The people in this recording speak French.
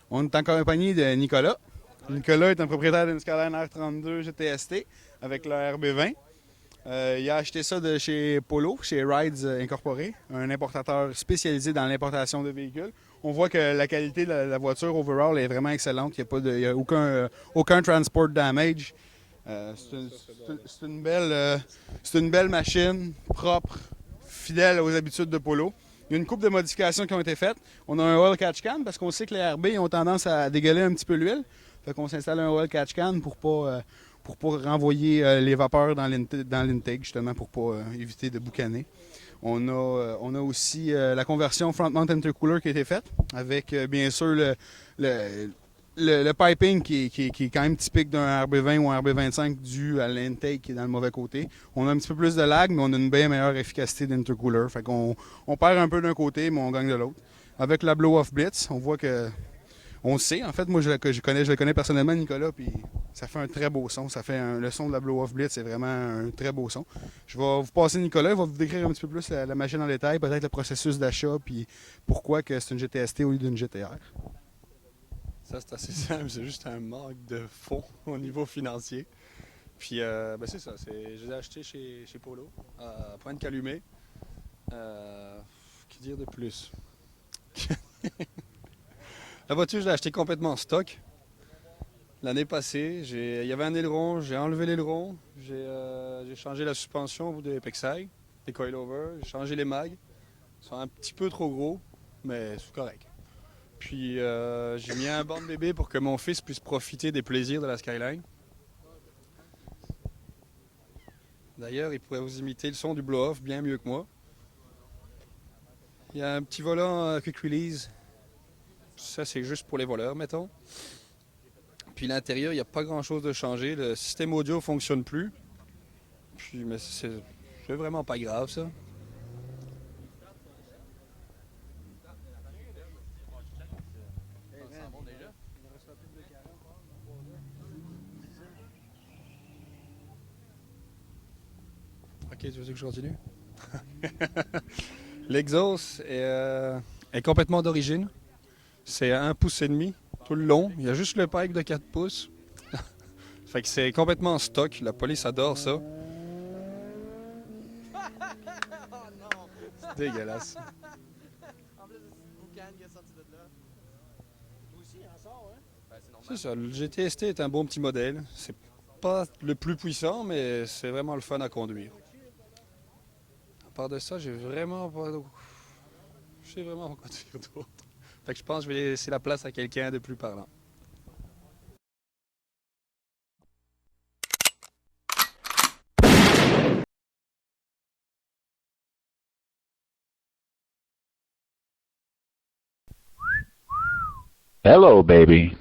On est en compagnie de Nicolas. Nicolas est un propriétaire d'une Skyline R32 GTST avec la RB20. Il a acheté ça de chez Polo, chez Rides Incorporé, un importateur spécialisé dans l'importation de véhicules. On voit que la qualité de la voiture overall est vraiment excellente. Il n'y a aucun transport damage. C'est une belle machine, propre, fidèle aux habitudes de Polo. Il y a une couple de modifications qui ont été faites. On a un oil catch can parce qu'on sait que les RB ont tendance à dégueuler un petit peu l'huile. Fait qu'on s'installe un oil catch can pour pas renvoyer les vapeurs dans l'intake, justement, pour pas éviter de boucaner. On a aussi la conversion front mount intercooler qui a été faite avec, bien sûr, le, le piping qui est quand même typique d'un RB20 ou un RB25 dû à l'intake qui est dans le mauvais côté. On a un petit peu plus de lag, mais on a une bien meilleure efficacité d'intercooler. Fait qu'on perd un peu d'un côté, mais on gagne de l'autre. Avec la blow-off blitz, on voit que on sait, en fait, moi je le connais personnellement, Nicolas, puis ça fait un très beau son. Le son de la Blow Off Blitz, c'est vraiment un très beau son. Je vais vous passer Nicolas, il va vous décrire un petit peu plus la machine en détail, peut-être le processus d'achat, puis pourquoi que c'est une GTST au lieu d'une GTR. Ça, c'est assez simple, c'est juste un manque de fonds au niveau financier. Puis, c'est ça, je l'ai acheté chez Polo, à Pointe-Calumet. Que dire de plus? La voiture, je l'ai achetée complètement en stock. L'année passée, il y avait un aileron, j'ai enlevé l'aileron, j'ai changé la suspension au bout des Pexai, des coilovers, j'ai changé les mags. Ils sont un petit peu trop gros, mais c'est correct. Puis j'ai mis un banc de bébé pour que mon fils puisse profiter des plaisirs de la Skyline. D'ailleurs, il pourrait vous imiter le son du blow-off bien mieux que moi. Il y a un petit volant quick release. Ça, c'est juste pour les voleurs, mettons. Puis l'intérieur, il n'y a pas grand-chose de changé. Le système audio fonctionne plus. Puis, mais c'est vraiment pas grave, ça. Ok, tu veux que je continue? L'exhaust est complètement d'origine. C'est 1,5 pouce tout le long. Il y a juste le pipe de 4 pouces. Fait que c'est complètement stock. La police adore ça. C'est dégueulasse. C'est ça. Le GTST est un bon petit modèle. C'est pas le plus puissant, mais c'est vraiment le fun à conduire. À part de ça, je sais vraiment pas quoi dire d'autre. Fait que je pense que je vais laisser la place à quelqu'un de plus parlant. Hello, baby.